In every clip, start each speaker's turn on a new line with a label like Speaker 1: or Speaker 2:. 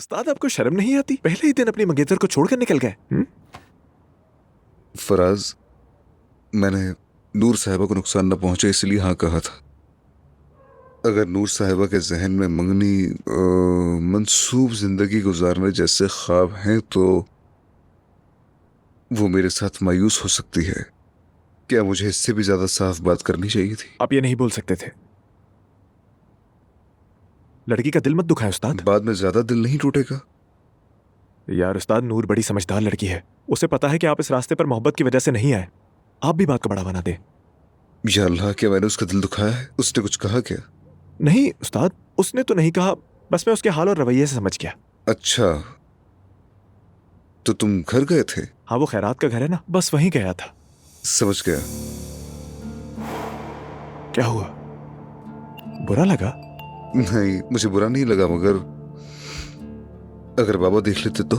Speaker 1: उस्ताद आपको शर्म नहीं आती? पहले ही दिन अपनी मंगेतर को छोड़कर निकल गए।
Speaker 2: फराज, मैंने नूर साहिबा को नुकसान न पहुंचे इसलिए हाँ कहा था। अगर नूर साहिबा के जहन में मंगनी मंसूब जिंदगी गुजारने जैसे ख्वाब हैं तो वो मेरे साथ मायूस हो सकती है। क्या मुझे इससे भी ज्यादा साफ बात करनी चाहिए थी?
Speaker 1: आप ये नहीं बोल सकते थे। लड़की का दिल मत दुखाए उस्ताद।
Speaker 2: बाद में ज्यादा दिल नहीं टूटेगा।
Speaker 1: यार उस्ताद, नूर बड़ी समझदार लड़की है। उसे पता है कि आप इस रास्ते पर मोहब्बत की वजह से नहीं आए। आप भी बात का बड़ा बना दे।
Speaker 2: या अल्लाह, क्या मैंने उसका दिल दुखाया है? उसने कुछ कहा क्या?
Speaker 1: नहीं उस्ताद, उसने तो नहीं कहा, बस मैं उसके हाल और रवैये से समझ गया।
Speaker 2: अच्छा, तो तुम घर गए थे?
Speaker 1: हाँ, वो खैरात का घर है ना, बस वहीं गया था।
Speaker 2: समझ गया।
Speaker 1: क्या हुआ? बुरा लगा?
Speaker 2: नहीं, मुझे बुरा नहीं लगा, मगर अगर बाबा देख लेते तो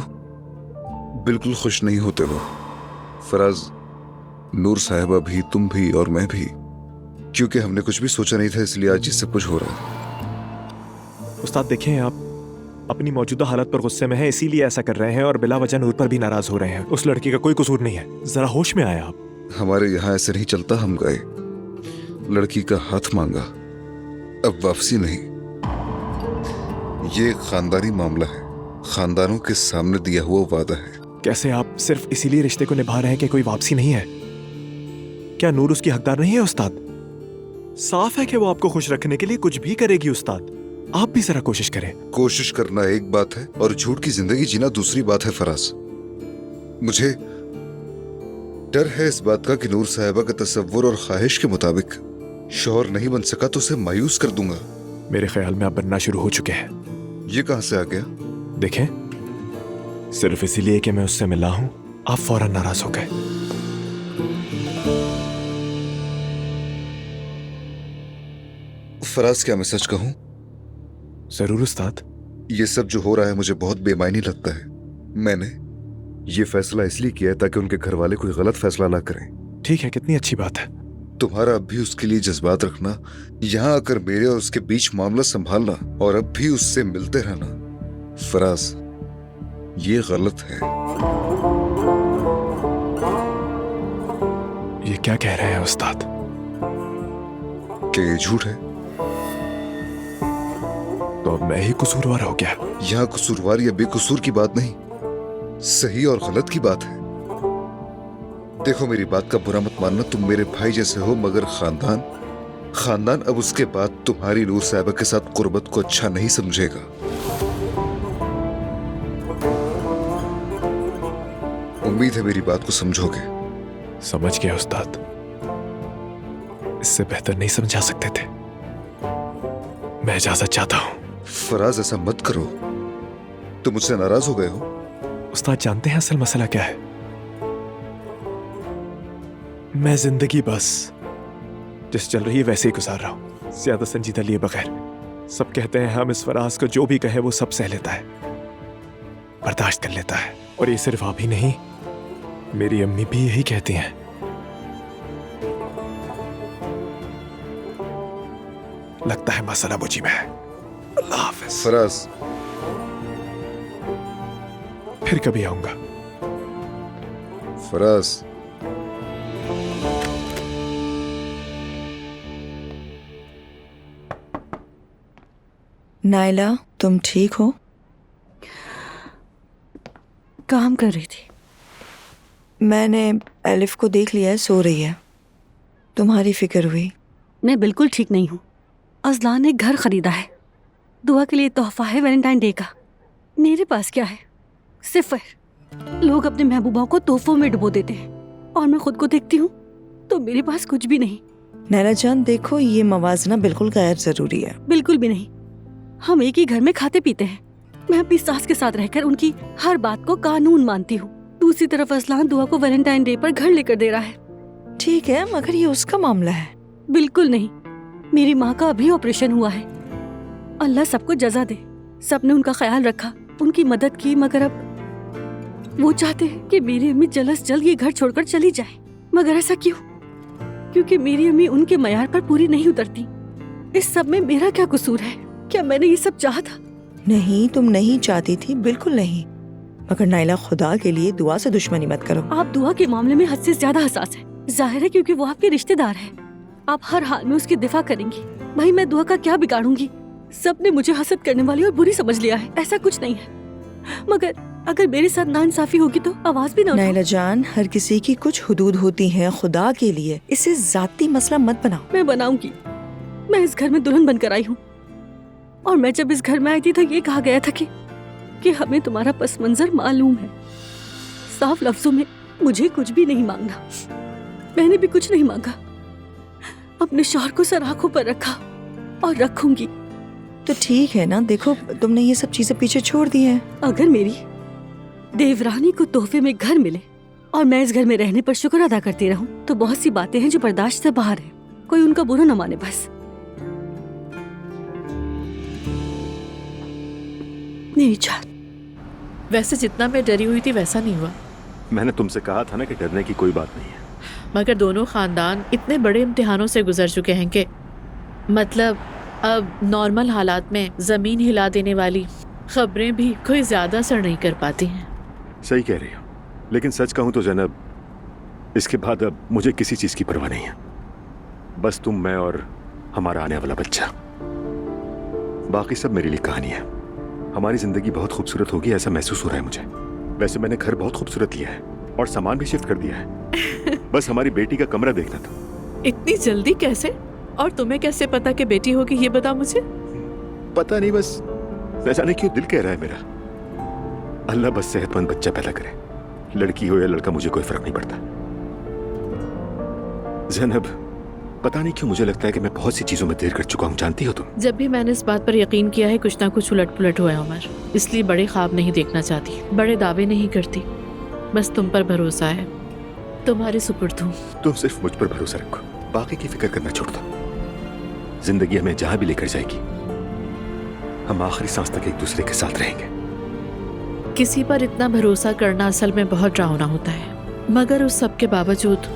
Speaker 2: बिल्कुल खुश नहीं होते वो। फराज, नूर साहिबा भी, तुम भी और मैं भी, क्योंकि हमने कुछ भी सोचा नहीं था इसलिए आज ये सब कुछ हो रहा है।
Speaker 1: उस्ताद देखें, आप अपनी मौजूदा हालत पर गुस्से में हैं, इसीलिए ऐसा कर रहे हैं और बिला वजह नूर पर भी नाराज हो रहे हैं। उस लड़की का कोई कसूर नहीं है। जरा होश में आए आप।
Speaker 2: हमारे यहाँ ऐसे नहीं चलता। हम गए, लड़की का हाथ मांगा, अब वापसी नहीं। ये खानदानी मामला है, खानदानों के सामने दिया हुआ वादा है।
Speaker 1: कैसे आप सिर्फ इसीलिए रिश्ते को निभा रहे हैं कि कोई वापसी नहीं है? क्या नूर उसकी हकदार नहीं है उस्ताद? साफ है कि वो आपको खुश रखने के लिए कुछ भी करेगी उस्ताद। आप भी जरा कोशिश करें।
Speaker 2: कोशिश करना एक बात है और झूठ की जिंदगी जीना दूसरी बात है फराज। मुझे डर है इस बात का कि नूर साहिबा का तसव्वुर और ख्वाहिश के मुताबिक शौहर नहीं बन सका तो उसे मायूस कर दूंगा।
Speaker 1: मेरे ख्याल में आप बनना शुरू हो चुके हैं।
Speaker 2: ये कहां से आ गया?
Speaker 1: देखें, सिर्फ इसीलिए कि मैं उससे मिला हूं, आप फौरन नाराज हो गए।
Speaker 2: फराज, क्या मैं सच कहूं?
Speaker 1: जरूर उस्ताद।
Speaker 2: ये सब जो हो रहा है मुझे बहुत बेमायनी लगता है। मैंने ये फैसला इसलिए किया है ताकि उनके घर वाले कोई गलत फैसला ना करें।
Speaker 1: ठीक है, कितनी अच्छी बात है।
Speaker 2: तुम्हारा अब भी उसके लिए जज्बात रखना, यहाँ आकर मेरे और उसके बीच मामला संभालना और अब भी उससे मिलते रहना, फराज, ये गलत है।
Speaker 1: ये क्या कह रहे हैं उस्ताद?
Speaker 2: क्या ये झूठ है?
Speaker 1: तो अब मैं ही कसूरवार हो गया?
Speaker 2: यहाँ कसूरवार या बेकसूर की बात नहीं, सही और गलत की बात है। देखो, मेरी बात का बुरा मत मानना, तुम मेरे भाई जैसे हो, मगर खानदान अब उसके बाद तुम्हारी नूर साहिबा के साथ कुर्बत को अच्छा नहीं समझेगा। उम्मीद है मेरी बात को समझोगे।
Speaker 1: समझ गया उस्ताद। इससे बेहतर नहीं समझा सकते थे। मैं इजाजत चाहता हूं।
Speaker 2: फराज, ऐसा मत करो। तुम मुझसे नाराज हो गए हो?
Speaker 1: उस्ताद जानते हैं असल मसला क्या है? मैं जिंदगी बस जैसे चल रही है वैसे ही गुजार रहा हूं, ज्यादा संजीदा लिए बगैर। सब कहते हैं हम इस फराज को जो भी कहे वो सब सह लेता है, बर्दाश्त कर लेता है। और ये सिर्फ आप ही नहीं, मेरी अम्मी भी यही कहती हैं। लगता है मसला मुझी में है। अल्लाह हाफिज।
Speaker 2: फराज,
Speaker 1: फिर कभी आऊंगा।
Speaker 2: फराज,
Speaker 3: नायला, तुम ठीक हो?
Speaker 4: काम कर रही थी।
Speaker 3: मैंने एलिफ को देख लिया है, सो रही है। तुम्हारी फिक्र हुई?
Speaker 4: मैं बिल्कुल ठीक नहीं हूँ। अज़लान ने एक घर खरीदा है, दुआ के लिए तोहफा है वैलेंटाइन डे का। मेरे पास क्या है? सिफर। लोग अपने महबूबा को तोहफों में डुबो देते हैं और मैं खुद को देखती हूँ तो मेरे पास कुछ भी नहीं।
Speaker 3: नैना जान, देखो, ये मवाजना बिल्कुल गैर जरूरी है।
Speaker 4: बिल्कुल भी नहीं। हम एक ही घर में खाते पीते हैं। मैं अपनी सास के साथ रहकर उनकी हर बात को कानून मानती हूँ। दूसरी तरफ अज़लान दुआ को वैलेंटाइन डे पर घर लेकर दे रहा है।
Speaker 3: ठीक है, मगर ये उसका मामला है।
Speaker 4: बिल्कुल नहीं। मेरी माँ का अभी ऑपरेशन हुआ है। अल्लाह सबको जज़ा दे। सबने उनका ख्याल रखा, उनकी मदद की, मगर अब वो चाहते हैं कि मेरी अम्मी जल्द से जल्द ये घर छोड़कर चली जाए। मगर ऐसा क्यों? क्योंकि मेरी अम्मी उनके मयार पर पूरी नहीं उतरती। इस सब में मेरा क्या कसूर है? क्या मैंने ये सब चाहा था?
Speaker 3: नहीं, तुम नहीं चाहती थी, बिल्कुल नहीं। मगर नाइला, खुदा के लिए दुआ से दुश्मनी मत करो।
Speaker 4: आप दुआ के मामले में हद से ज्यादा हसास है। जाहिर है क्योंकि वो आपके रिश्तेदार है। आप हर हाल में उसकी दिफा करेंगी। भाई मैं दुआ का क्या बिगाड़ूंगी? सबने मुझे हसद करने वाली और बुरी समझ लिया है। ऐसा कुछ नहीं है। मगर अगर मेरे साथ नाइंसाफी होगी तो आवाज भी ना उठाओ।
Speaker 3: नाइला जान, हर किसी की कुछ हुदूद होती हैं। खुदा के लिए इसे जाती मसला मत बनाओ।
Speaker 4: मैं बनाऊंगी। मैं इस घर में दुल्हन बनकर आई हूँ और मैं जब इस घर में आई थी तो ये कहा गया था कि हमें तुम्हारा पस मंजर मालूम है। साफ लफ्जों में मुझे कुछ भी नहीं मांगना। मैंने भी कुछ नहीं मांगा। अपने शौहर को सर आंखों पर रखा और रखूंगी।
Speaker 3: तो ठीक है ना, देखो तुमने ये सब चीजें पीछे छोड़ दी हैं।
Speaker 4: अगर मेरी देवरानी को तोहफे में घर मिले और मैं इस घर में रहने पर शुक्र अदा करती रहूं तो बहुत सी बातें हैं जो बर्दाश्त से बाहर है। कोई उनका बुरा न माने बस। मेरी जान।
Speaker 5: वैसे जितना मैं डरी हुई थी वैसा नहीं हुआ।
Speaker 6: मैंने तुमसे कहा था ना कि डरने की कोई बात नहीं है।
Speaker 5: मगर दोनों खानदान इतने बड़े इम्तिहानों से गुजर चुके हैं कि मतलब अब नॉर्मल हालात में ज़मीन हिला देने वाली खबरें भी कोई ज़्यादा असर नहीं कर पाती हैं।
Speaker 6: सही कह रही हो, लेकिन सच कहूं तो जनाब, इसके बाद अब मुझे किसी चीज़ की परवाह नहीं है। बस तुम, मैं और हमारा आने वाला बच्चा। बाकी सब मेरे लिए कहानी है। हमारी जिंदगी बहुत खूबसूरत होगी ऐसा महसूस हो रहा है मुझे। वैसे मैंने घर बहुत खूबसूरत लिया है और सामान भी शिफ्ट कर दिया है। बस हमारी बेटी का कमरा देखना था।
Speaker 5: इतनी जल्दी कैसे? और तुम्हें कैसे पता कि बेटी होगी, ये बता मुझे।
Speaker 6: पता नहीं, बस न जाने क्यों दिल कह रहा है मेरा। अल्लाह बस सेहतमंद बच्चा पैदा करे। लड़की हो या लड़का मुझे कोई फर्क नहीं पड़ता। ज़ैनब, पता नहीं क्यों मुझे लगता है कि मैं बहुत सी चीजों में देर कर चुका हूँ, जानती हो तुम।
Speaker 5: जब भी मैंने इस बात पर यकीन किया है कुछ ना कुछ उलट पुलट हुआ है उमर। इसलिए बड़े ख्वाब नहीं देखना चाहती, बड़े दावे नहीं करती। बस तुम पर भरोसा है, तुम्हारे सुपुर्द हूँ।
Speaker 6: तुम सिर्फ मुझ पर भरोसा रखो, बाकी की फिक्र करना छोड़ दो। जिंदगी हमें जहां भी लेकर जाएगी, हम आखिरी सांस तक एक दूसरे के साथ रहेंगे।
Speaker 5: किसी पर इतना भरोसा करना असल में बहुत डरावना होता है, मगर उस सब के बावजूद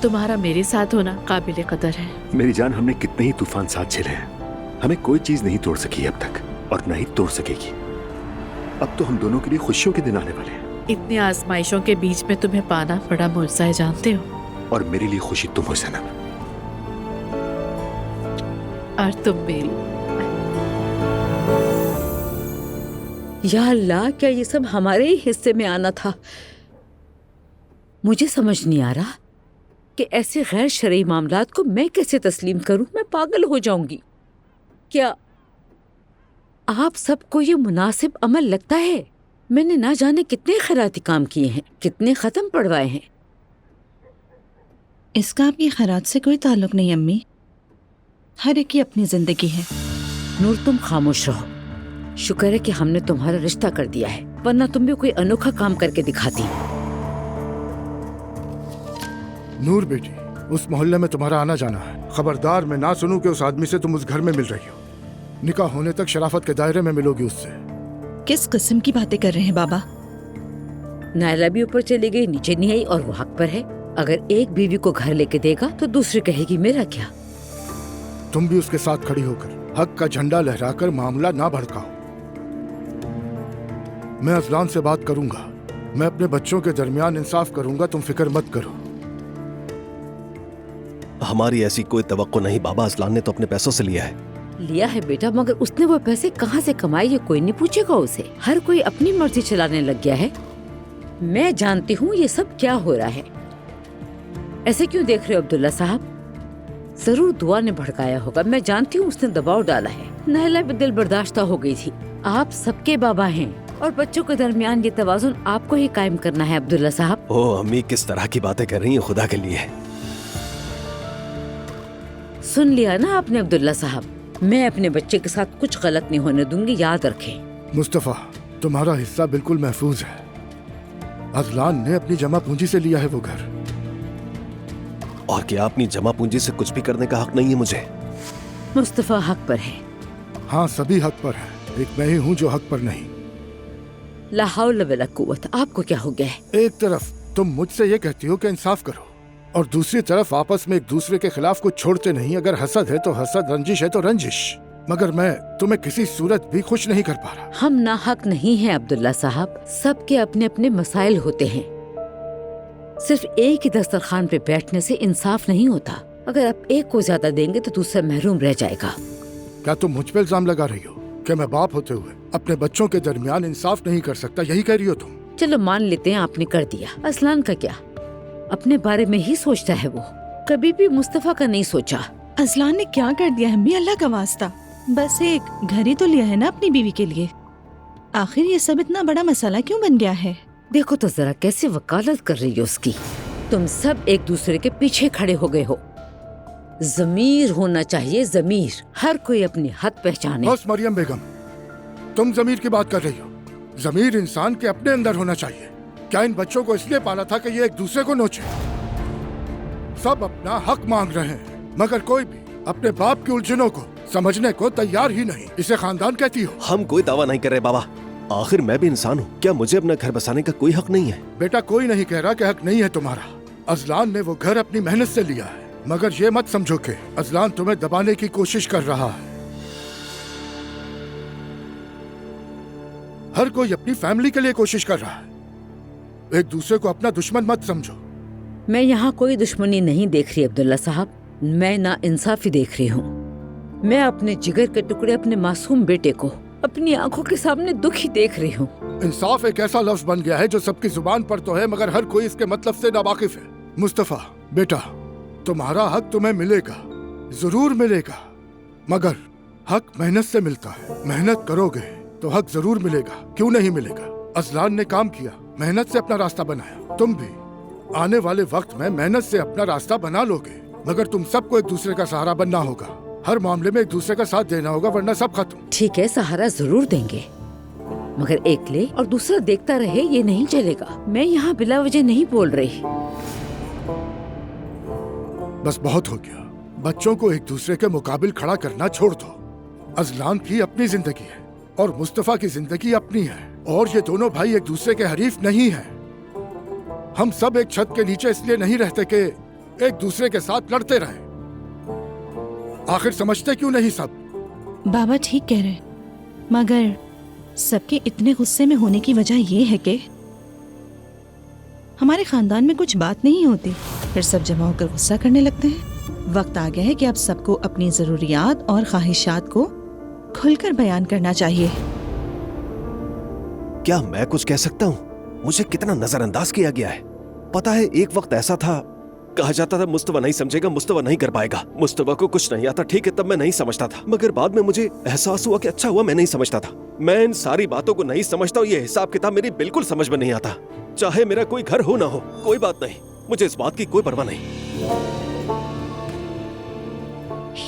Speaker 5: तुम्हारा मेरे साथ होना काबिल कदर है।
Speaker 6: मेरी जान, हमने कितने ही तूफान साथ झेले हैं, हमें कोई चीज नहीं तोड़ सकी अब तक और न ही तोड़ सकेगी। अब तो हम दोनों के लिए खुशियों के दिन आने वाले हैं।
Speaker 5: इतनी आजमाइशों के बीच में तुम्हें पाना बड़ा मुआवजा है, जानते हो।
Speaker 6: और मेरे लिए खुशी तुम हो ज़ैनब,
Speaker 5: और तुम मेरी।
Speaker 7: या अल्लाह, क्या ये सब हमारे ही हिस्से में आना था? मुझे समझ नहीं आ रहा कि ऐसे गैर शरई मामलात को मैं कैसे तस्लीम करूं। मैं पागल हो जाऊंगी। क्या आप सबको ये मुनासिब अमल लगता है? मैंने ना जाने कितने खैराती काम किए हैं, कितने खत्म पढ़वाए हैं।
Speaker 8: इसका आपकी खैरात से कोई ताल्लुक नहीं अम्मी, हर एक की अपनी जिंदगी है।
Speaker 7: नूर, तुम खामोश रहो। शुक्र है कि हमने तुम्हारा रिश्ता कर दिया है, वरना तुम भी कोई अनोखा काम करके दिखाती।
Speaker 9: नूर बेटी, उस मोहल्ले में तुम्हारा आना जाना है। खबरदार मैं ना सुनूं कि उस आदमी से तुम उस घर में मिल रही हो। निकाह होने तक शराफत के दायरे में मिलोगी उससे।
Speaker 8: किस किस्म की बातें कर रहे हैं बाबा?
Speaker 7: नायला भी ऊपर चली गई, नीचे नहीं आई, और वो हक पर है। अगर एक बीवी को घर लेके देगा तो दूसरी कहेगी मेरा क्या।
Speaker 9: तुम भी उसके साथ खड़ी होकर हक का झंडा लहराकर मामला ना भड़काओ। मैं अजलान से बात करूंगा, मैं अपने बच्चों के दरमियान इंसाफ करूंगा, तुम फिक्र मत करो।
Speaker 10: हमारी ऐसी कोई तवक्को नहीं बाबा, अजलान ने तो अपने पैसों से लिया है।
Speaker 7: लिया है बेटा, मगर उसने वो पैसे कहाँ से कमाए ये कोई नहीं पूछेगा उसे। हर कोई अपनी मर्जी चलाने लग गया है। मैं जानती हूँ ये सब क्या हो रहा है। ऐसे क्यों देख रहे हो अब्दुल्ला साहब? जरूर दुआ ने भड़काया होगा। मैं जानती हूँ उसने दबाव डाला है। नहला भी दिल बर्दाश्ता हो गई थी। आप सबके बाबा हैं और बच्चों के दरमियान ये तवाजुन आपको ही कायम करना है अब्दुल्ला साहब।
Speaker 10: ओ अम्मी, किस तरह की बातें कर रही हैं खुदा के लिए।
Speaker 7: सुन लिया ना आपने अब्दुल्ला साहब, मैं अपने बच्चे के साथ कुछ गलत नहीं होने दूंगी, याद रखें।
Speaker 9: मुस्तफा, तुम्हारा हिस्सा बिल्कुल महफूज है। अजलान ने अपनी जमा पूंजी से लिया है वो घर।
Speaker 10: और क्या अपनी जमा पूंजी से कुछ भी करने का हक नहीं है मुझे?
Speaker 7: मुस्तफा हक पर है।
Speaker 9: हाँ, सभी हक पर है, एक मैं ही हूँ जो हक पर नहीं।
Speaker 7: ला हौल वला कुव्वत, आपको क्या हो गया है?
Speaker 9: एक तरफ तुम मुझसे ये कहती हो कि इंसाफ करो, और दूसरी तरफ आपस में एक दूसरे के खिलाफ कुछ छोड़ते नहीं। अगर हसद है तो हसद, रंजिश है तो रंजिश। मगर मैं तुम्हें किसी सूरत भी खुश नहीं कर पा रहा।
Speaker 7: हम ना हक नहीं हैं अब्दुल्ला साहब, सबके अपने अपने मसाइल होते हैं। सिर्फ एक ही दस्तरखान पे बैठने से इंसाफ नहीं होता। अगर आप एक को ज्यादा देंगे तो दूसरा महरूम रह जाएगा।
Speaker 9: क्या तुम मुझ पे इल्जाम लगा रही हो कि मैं बाप होते हुए अपने बच्चों के दरमियान इंसाफ नहीं कर सकता? यही कह रही हो तुम?
Speaker 7: चलो मान लेते हैं आपने कर दिया। असलान का क्या, अपने बारे में ही सोचता है वो, कभी भी मुस्तफा का नहीं सोचा।
Speaker 8: अजलान ने क्या कर दिया अम्मी, अल्लाह का वास्ता। बस एक घर ही तो लिया है ना अपनी बीवी के लिए। आखिर ये सब इतना बड़ा मसला क्यों बन गया है?
Speaker 7: देखो तो जरा कैसे वकालत कर रही हो उसकी। तुम सब एक दूसरे के पीछे खड़े हो गए हो। ज़मीर होना चाहिए, ज़मीर। हर कोई अपनी हद पहचाने।
Speaker 9: बस मरियम बेगम, तुम ज़मीर की बात कर रही हो। ज़मीर इंसान के अपने अंदर होना चाहिए। क्या इन बच्चों को इसलिए पाला था कि ये एक दूसरे को नोचे? सब अपना हक मांग रहे हैं, मगर कोई भी अपने बाप की उलझनों को समझने को तैयार ही नहीं। इसे खानदान कहती हो?
Speaker 10: हम कोई दावा नहीं कर रहे बाबा, आखिर मैं भी इंसान हूँ। क्या मुझे अपना घर बसाने का कोई हक नहीं है?
Speaker 9: बेटा, कोई नहीं कह रहा कि हक नहीं है तुम्हारा। अजलान ने वो घर अपनी मेहनत से लिया है, मगर ये मत समझो कि अजलान तुम्हें दबाने की कोशिश कर रहा है। हर कोई अपनी फैमिली के लिए कोशिश कर रहा है। एक दूसरे को अपना दुश्मन मत समझो।
Speaker 7: मैं यहाँ कोई दुश्मनी नहीं देख रही अब्दुल्ला साहब, मैं ना इंसाफी देख रही हूँ। मैं अपने जिगर के टुकड़े, अपने मासूम बेटे को अपनी आंखों के सामने दुखी देख रही हूँ।
Speaker 9: इंसाफ एक ऐसा लफ्ज बन गया है जो सबकी जुबान पर तो है, मगर हर कोई इसके मतलब से नावाकिफ है। मुस्तफा बेटा, तुम्हारा हक तुम्हें मिलेगा, जरूर मिलेगा, मगर हक मेहनत से मिलता है। मेहनत करोगे तो हक जरूर मिलेगा, क्यों नहीं मिलेगा? अजलान ने काम किया, मेहनत से अपना रास्ता बनाया। तुम भी आने वाले वक्त में मेहनत से अपना रास्ता बना लोगे, मगर तुम सबको एक दूसरे का सहारा बनना होगा। हर मामले में एक दूसरे का साथ देना होगा, वरना सब खत्म।
Speaker 7: ठीक है, सहारा जरूर देंगे, मगर एक ले और दूसरा देखता रहे ये नहीं चलेगा। मैं यहाँ बिला वजह नहीं बोल रही।
Speaker 9: बस बहुत हो गया। बच्चों को एक दूसरे के मुकाबिल खड़ा करना छोड़ दो। अजलान की अपनी जिंदगी है और मुस्तफा की जिंदगी अपनी है, और ये दोनों भाई एक दूसरे के हरीफ नहीं हैं। हम सब एक छत के नीचे इसलिए नहीं रहते कि एक दूसरे के साथ लड़ते रहें। आखिर समझते क्यों नहीं सब?
Speaker 8: बाबा ठीक कह रहे, मगर सबके इतने गुस्से में होने की वजह ये है कि हमारे खानदान में कुछ बात नहीं होती, फिर सब जमा होकर गुस्सा करने लगते हैं। वक्त आ गया है कि अब सबको अपनी जरूरियात और ख्वाहिशात को खुलकर बयान करना चाहिए।
Speaker 10: क्या मैं कुछ कह सकता हूँ? मुझे कितना नजरअंदाज किया गया है। पता है, एक वक्त ऐसा था, कहा जाता था मुस्तफा नहीं समझेगा, मुस्तफा नहीं कर पाएगा, मुस्तफा को कुछ नहीं आता। ठीक है, तब मैं नहीं समझता था, मगर बाद में मुझे एहसास हुआ कि अच्छा हुआ मैं नहीं समझता था। मैं इन सारी बातों को नहीं समझता हूँ। ये हिसाब किताब मेरी बिल्कुल समझ में नहीं आता। चाहे मेरा कोई घर हो ना हो, कोई बात नहीं, मुझे इस बात की कोई परवाह नहीं।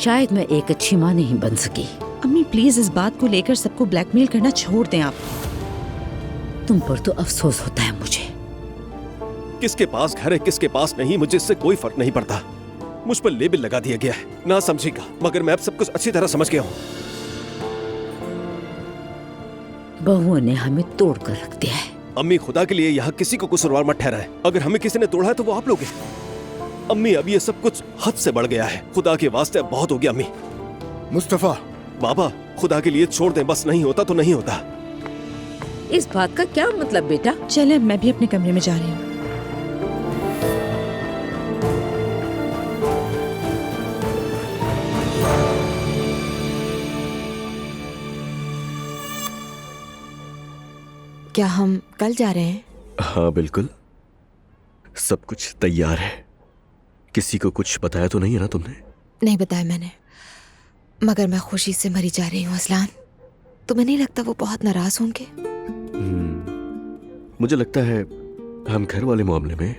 Speaker 7: शायद मैं एक अच्छी माँ नहीं बन सकी।
Speaker 8: अम्मी प्लीज इस बात को लेकर सबको ब्लैकमेल करना छोड़ दें आप।
Speaker 7: तुम पर तो अफसोस होता है मुझे।
Speaker 10: किसके पास घर है किसके पास नहीं, मुझे इससे कोई फर्क नहीं पड़ता। मुझ पर लेबल लगा दिया गया है, ना समझेगा, मगर मैं अब सब कुछ अच्छी तरह समझ गया हूँ।
Speaker 7: बहुओं ने हमें तोड़ कर रख दिया है।
Speaker 10: अम्मी, खुदा के लिए यहाँ किसी को कसूरवार मत ठहराएं। अगर हमें किसी ने तोड़ा है तो वो आप लोग हैं। अम्मी, अब ये सब कुछ हद से बढ़ गया है। खुदा के वास्ते अब बहुत हो गया। अम्मी।
Speaker 9: मुस्तफा।
Speaker 10: बाबा, खुदा के लिए छोड़ दें, बस नहीं होता तो नहीं होता।
Speaker 7: इस बात का क्या मतलब बेटा?
Speaker 8: चले, मैं भी अपने कमरे में जा रही हूँ।
Speaker 3: क्या हम कल जा रहे हैं?
Speaker 1: हाँ बिल्कुल, सब कुछ तैयार है। किसी को कुछ बताया तो नहीं है ना तुमने?
Speaker 3: नहीं बताया मैंने, मगर मैं खुशी से मरी जा रही हूँ। अजलान, तुम्हें नहीं लगता वो बहुत नाराज होंगे?
Speaker 1: मुझे लगता है हम घर वाले मामले में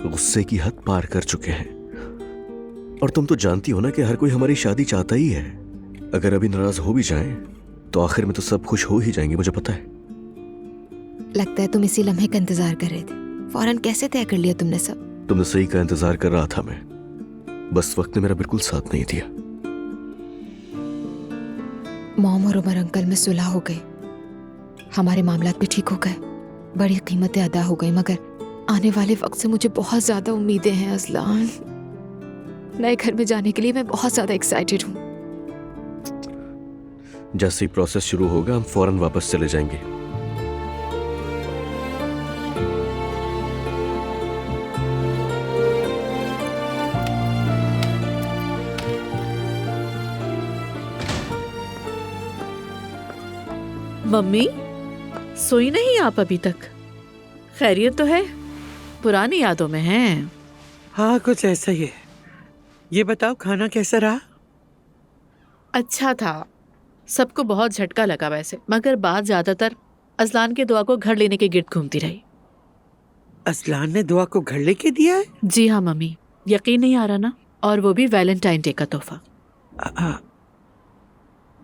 Speaker 1: गुस्से की हद पार कर चुके हैं। और तुम तो जानती हो ना कि हर कोई हमारी शादी चाहता ही है। अगर अभी नाराज हो भी जाएं तो आखिर में तो सब खुश हो ही जाएंगे, मुझे पता है।
Speaker 3: लगता है तुम इसी लम्हे का इंतजार कर रहे थे। फौरन कैसे तय कर लिया तुमने सब?
Speaker 1: तुमने सही का इंतजार कर रहा था मैं, बस वक्त ने मेरा बिल्कुल साथ नहीं दिया।
Speaker 3: मॉम और उमर अंकल में सुलह हो गई, हमारे मामलात भी ठीक हो गए, बड़ी कीमतें अदा हो गई, मगर आने वाले वक्त से मुझे बहुत ज्यादा उम्मीदें हैं। अजलान, नए घर में जाने के लिए मैं बहुत ज्यादा एक्साइटेड हूँ।
Speaker 10: जैसे ही प्रोसेस शुरू होगा हम फौरन वापस चले जाएंगे।
Speaker 5: मम्मी, सोई नहीं आप अभी तक? खैरियत तो है? पुरानी यादों में हैं।
Speaker 11: हाँ, कुछ ऐसा ही है। ये बताओ खाना कैसा रहा?
Speaker 5: अच्छा था। सबको बहुत झटका लगा वैसे, मगर बात ज्यादातर अजलान के दुआ को घर लेने के गिर्द घूमती रही।
Speaker 11: असलान ने दुआ को घर लेके दिया है?
Speaker 5: जी हाँ मम्मी, यकीन नहीं आ रहा ना? और वो भी वैलेंटाइन डे का तोहफा।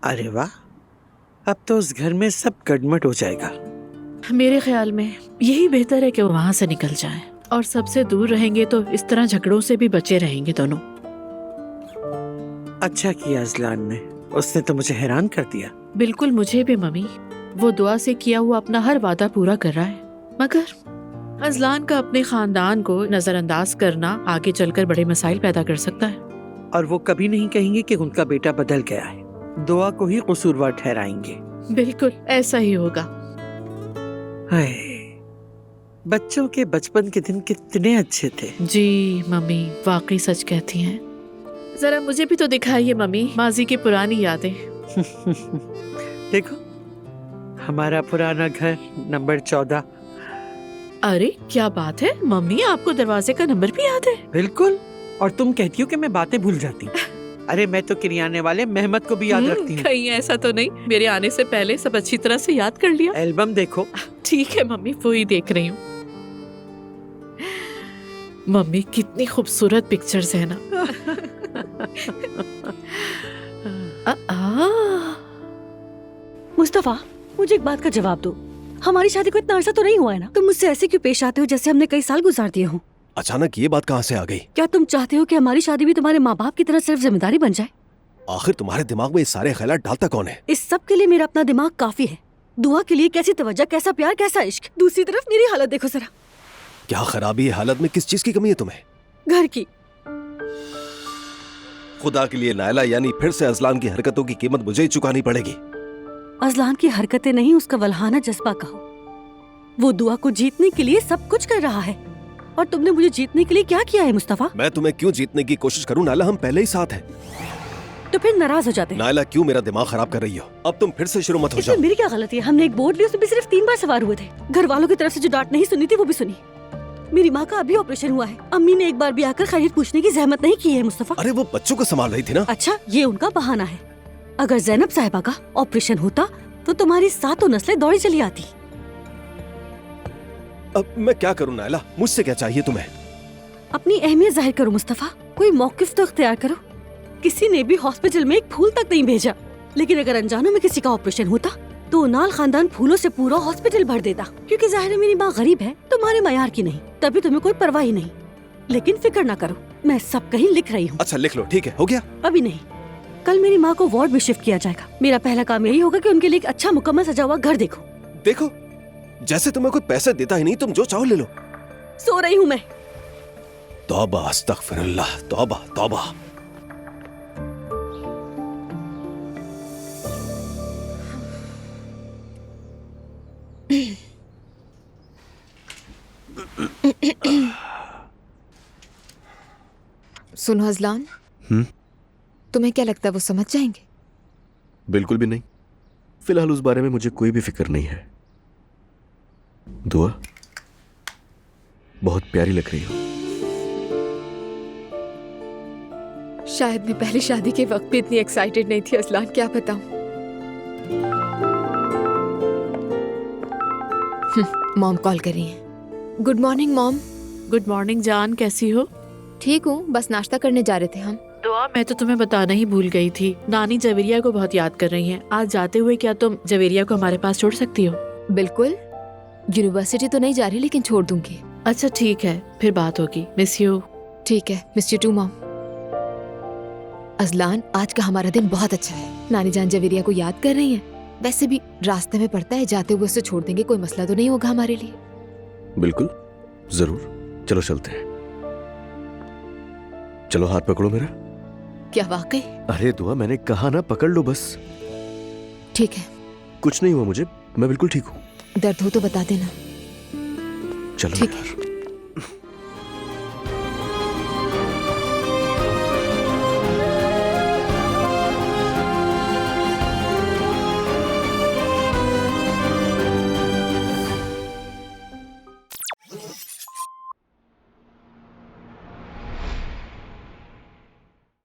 Speaker 11: अरे वाह, अब तो उस घर में सब गड़मट हो जाएगा।
Speaker 5: मेरे ख्याल में यही बेहतर है कि वो वहां से निकल जाएं, और सबसे दूर रहेंगे तो इस तरह झगड़ों से भी बचे रहेंगे दोनों।
Speaker 11: अच्छा किया अजलान ने, उसने तो मुझे हैरान कर दिया।
Speaker 5: बिल्कुल, मुझे भी मम्मी। वो दुआ से किया हुआ अपना हर वादा पूरा कर रहा है, मगर अजलान का अपने खानदान को नजरअंदाज करना आगे चलकर बड़े मसाइल पैदा कर सकता है।
Speaker 11: और वो कभी नहीं कहेंगे कि उनका बेटा बदल गया है, दुआ को ही कसूरवार ठहराएंगे।
Speaker 5: बिल्कुल ऐसा ही होगा।
Speaker 11: हाय, बच्चों के बचपन के दिन कितने अच्छे थे।
Speaker 5: जी मम्मी, वाकई सच कहती हैं। जरा मुझे भी तो दिखाइए मम्मी माजी की पुरानी यादें।
Speaker 11: देखो, हमारा पुराना घर नंबर 14।
Speaker 5: अरे क्या बात है मम्मी, आपको दरवाजे का नंबर भी याद है?
Speaker 11: बिल्कुल, और तुम कहती हो कि मैं बातें भूल जाती हूँ। अरे मैं तो किरियाने वाले मेहमद को भी याद रखती हूँ।
Speaker 5: कहीं ऐसा तो नहीं मेरे आने से पहले सब अच्छी तरह से याद कर लिया?
Speaker 11: एल्बम देखो।
Speaker 5: ठीक है मम्मी, वो ही देख रही हूँ। मम्मी कितनी खूबसूरत पिक्चर्स है ना।
Speaker 4: मुस्तफा, मुझे एक बात का जवाब दो। हमारी शादी को इतना अरसा तो नहीं हुआ है ना? तुम मुझसे ऐसे क्यों पेश आते हो जैसे हमने कई साल गुजार दिए हों?
Speaker 10: अचानक ये बात कहाँ से आ गई?
Speaker 4: क्या तुम चाहते हो कि हमारी शादी भी तुम्हारे माँ बाप की तरह सिर्फ जिम्मेदारी बन जाए?
Speaker 10: आखिर तुम्हारे दिमाग में ये सारे ख्यालात डालता कौन है?
Speaker 4: इस सब के लिए मेरा अपना दिमाग काफी है। दुआ के लिए कैसी तवज्जो, कैसा प्यार, कैसा इश्क। दूसरी तरफ मेरी हालत देखो जरा।
Speaker 10: क्या खराबी है हालत में? किस चीज की कमी है तुम्हें?
Speaker 4: घर की।
Speaker 10: खुदा के लिए नायला, यानी फिर से अजलान की हरकतों की कीमत मुझे ही चुकानी पड़ेगी।
Speaker 4: अजलान की हरकतें नहीं, उसका वल्हाना जज्बा कहो। वो दुआ को जीतने के लिए सब कुछ कर रहा है, और तुमने मुझे जीतने के लिए क्या किया है मुस्तफा?
Speaker 10: मैं तुम्हें क्यों जीतने की कोशिश करूं नायला? हम पहले ही साथ हैं।
Speaker 4: तो फिर नाराज हो जाते हैं।
Speaker 10: नायला, क्यों मेरा दिमाग खराब कर रही हो? अब तुम फिर से शुरू मत हो जाओ।
Speaker 4: मेरी क्या गलती है? हमने एक बोर्ड ली, उसमें भी सिर्फ 3 बार सवार हुए थे। घर वालों की तरफ से जो डांट नहीं सुनी थी वो भी सुनी। मेरी माँ का अभी ऑपरेशन हुआ है, अम्मी ने एक बार भी आकर खैरियत पूछने की जहमत नहीं की है मुस्तफा।
Speaker 10: अरे वो बच्चों को संभाल रही थी ना।
Speaker 4: अच्छा, ये उनका बहाना है। अगर जैनब साहिबा का ऑपरेशन होता तो तुम्हारी 7 नस्लें दौड़ी चली आती।
Speaker 10: अब मैं क्या करूं नायला? मुझसे क्या चाहिए तुम्हें?
Speaker 4: अपनी अहमियत जाहिर करो मुस्तफा, कोई मौकिफ तो अख्तियार करो। किसी ने भी हॉस्पिटल में एक फूल तक नहीं भेजा, लेकिन अगर अनजानों में किसी का ऑपरेशन होता तो नाल खानदान फूलों से पूरा हॉस्पिटल भर देता। क्योंकि जाहिर है मेरी माँ गरीब है, तुम्हारे मयार की नहीं, तभी तुम्हें कोई परवाह ही नहीं। लेकिन फिक्र ना करो, मैं सब कहीं लिख रही हूँ।
Speaker 10: अच्छा लिख लो, ठीक है, हो गया।
Speaker 4: अभी नहीं, कल मेरी माँ को वार्ड में शिफ्ट किया जाएगा। मेरा पहला काम यही होगा कि उनके लिए एक अच्छा मुकम्मल सजा हुआ घर देखो।
Speaker 10: देखो, जैसे तुम्हें कोई पैसे देता ही नहीं, तुम जो चाहो ले लो।
Speaker 4: सो रही हूँ मैं।
Speaker 10: तौबा, अस्तगफिरुल्लाह, तौबा तौबा।
Speaker 3: सुनो अजलान, तुम्हें क्या लगता है वो समझ जाएंगे?
Speaker 10: बिल्कुल भी नहीं। फिलहाल उस बारे में मुझे कोई भी फिक्र नहीं है। दुआ, बहुत प्यारी लग रही हो।
Speaker 3: शायद मैं पहली शादी के वक्त भी इतनी एक्साइटेड नहीं थी अजलान, क्या बताऊं। मॉम कॉल कर रही हैं। Good morning mom.
Speaker 5: Good morning जान, कैसी हो?
Speaker 3: ठीक हूँ, बस नाश्ता करने जा रहे थे हम।
Speaker 5: दुआ, मैं तो तुम्हें बताना ही भूल गई थी। नानी जवेरिया को बहुत याद कर रही हैं। आज जाते हुए क्या तुम जवेरिया को हमारे पास छोड़ सकती हो?
Speaker 3: बिल्कुल। यूनिवर्सिटी तो नहीं जा रही, लेकिन छोड़ दूंगी।
Speaker 5: अच्छा ठीक है, फिर बात होगी। Miss you.
Speaker 3: ठीक है, miss you too mom. Ajlan, आज का हमारा दिन बहुत अच्छा है। नानी जान जवेरिया को याद कर रही हैं। वैसे भी रास्ते में पड़ता है, जाते हुए उसे छोड़ देंगे, कोई मसला तो नहीं होगा हमारे लिए।
Speaker 10: बिल्कुल, जरूर, चलो चलते हैं। चलो हाथ पकड़ो मेरा।
Speaker 3: क्या वाकई?
Speaker 10: अरे दुआ, मैंने कहा ना, पकड़ लो बस।
Speaker 3: ठीक है,
Speaker 10: कुछ नहीं हुआ मुझे, मैं बिल्कुल ठीक हूँ।
Speaker 3: दर्द हो तो बता देना।
Speaker 10: चलो
Speaker 3: ठीक
Speaker 10: यार।